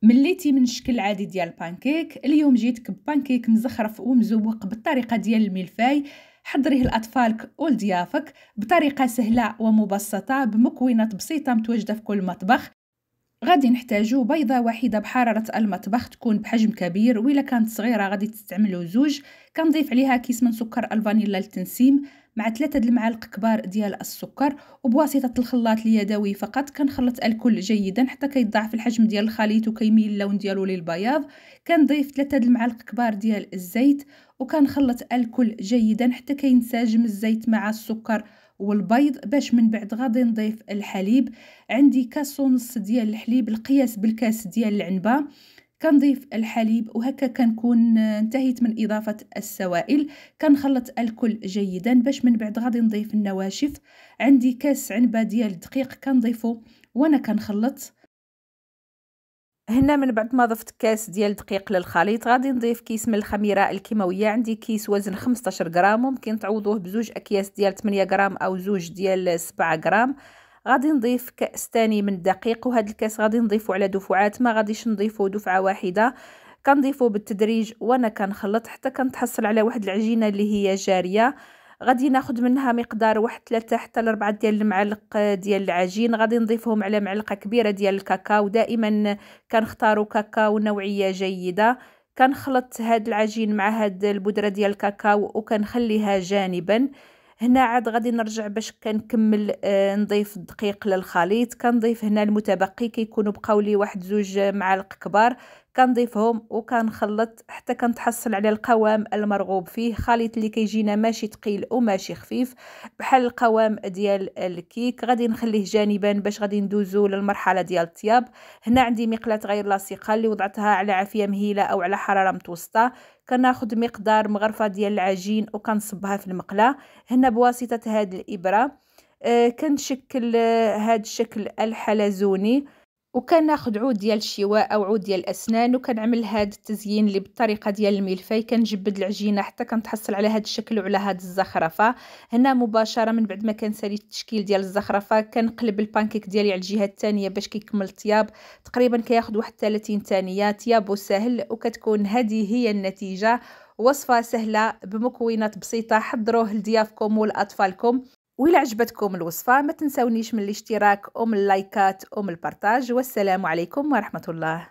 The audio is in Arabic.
مليتي من الشكل العادي ديال البانكيك. اليوم جيتك ببانكيك مزخرف ومزوق بالطريقه ديال الملفاي. حضريه لاطفالك ولضيافك بطريقه سهله ومبسطه بمكونات بسيطه متواجده في كل مطبخ. غادي نحتاجو بيضه واحده بحراره المطبخ تكون بحجم كبير، وإلا كانت صغيره غادي تستعملوا زوج. كنضيف عليها كيس من سكر الفانيلا للتنسيم مع 3 المعالق كبار ديال السكر، وبواسطه الخلاط اليدوي فقط كنخلط الكل جيدا حتى كيتضاعف الحجم ديال الخليط وكيميل اللون ديالو للبياض. كنضيف 3 المعالق كبار ديال الزيت وكنخلط الكل جيدا حتى كينسجم الزيت مع السكر والبيض. باش من بعد غادي نضيف الحليب. عندي كاس ونص ديال الحليب القياس بالكاس ديال العنبه. كنضيف الحليب وهكا كنكون انتهيت من اضافه السوائل. كنخلط الكل جيدا باش من بعد غادي نضيف النواشف. عندي كاس عنبه ديال الدقيق كنضيفه وانا كنخلط. هنا من بعد ما ضفت كاس ديال الدقيق للخليط غادي نضيف كيس من الخميره الكيماويه. عندي كيس وزن 15 غرام، ممكن تعوضوه بزوج اكياس ديال 8 غرام او زوج ديال 7 غرام. غادي نضيف كاس ثاني من الدقيق، وهذا الكاس غادي نضيفه على دفعات، ما غاديش نضيفه دفعه واحده. كنضيفه بالتدريج وانا كنخلط حتى كنتحصل على واحد العجينه اللي هي جاريه. غادي ناخذ منها مقدار واحد 3 حتى ل 4 ديال المعالق ديال العجين. غادي نضيفهم على معلقه كبيره ديال الكاكاو. دائما كنختاروا كاكاو نوعيه جيده. كنخلط هاد العجين مع هاد البودره ديال الكاكاو وكنخليها جانبا. هنا عاد غادي نرجع باش كنكمل نضيف الدقيق للخليط. كنضيف هنا المتبقي كيكونوا بقاو لي واحد زوج معالق كبار. كنضيفهم وكنخلط حتى كنتحصل على القوام المرغوب فيه، خليط اللي كيجينا ماشي ثقيل وماشي خفيف بحال القوام ديال الكيك. غادي نخليه جانبا باش غادي ندوزو للمرحله ديال الطياب. هنا عندي مقلاة غير لاصقه اللي وضعتها على عافيه مهيله او على حراره متوسطه. كناخذ مقدار مغرفه ديال العجين وكنصبها في المقله. هنا بواسطه هاد الابره كنشكل هاد الشكل الحلزوني، وكناخذ عود ديال الشواء او عود ديال الاسنان وكنعمل هاد التزيين اللي بالطريقه ديال الملفاي. كنجبد العجينه حتى كنتحصل على هاد الشكل وعلى هاد الزخرفه. هنا مباشره من بعد ما كنسالي التشكيل ديال الزخرفه كنقلب البانكيك ديالي على الجهه الثانيه باش كيكمل الطياب. تقريبا كياخذ واحد 30 ثانيه. طيابو سهل وكتكون هذه هي النتيجه. وصفه سهله بمكونات بسيطه. حضروه لضيافكم ولاطفالكم. وإلا عجبتكم الوصفة ما تنسونيش من الاشتراك ومن اللايكات ومن البارتاج. والسلام عليكم ورحمة الله.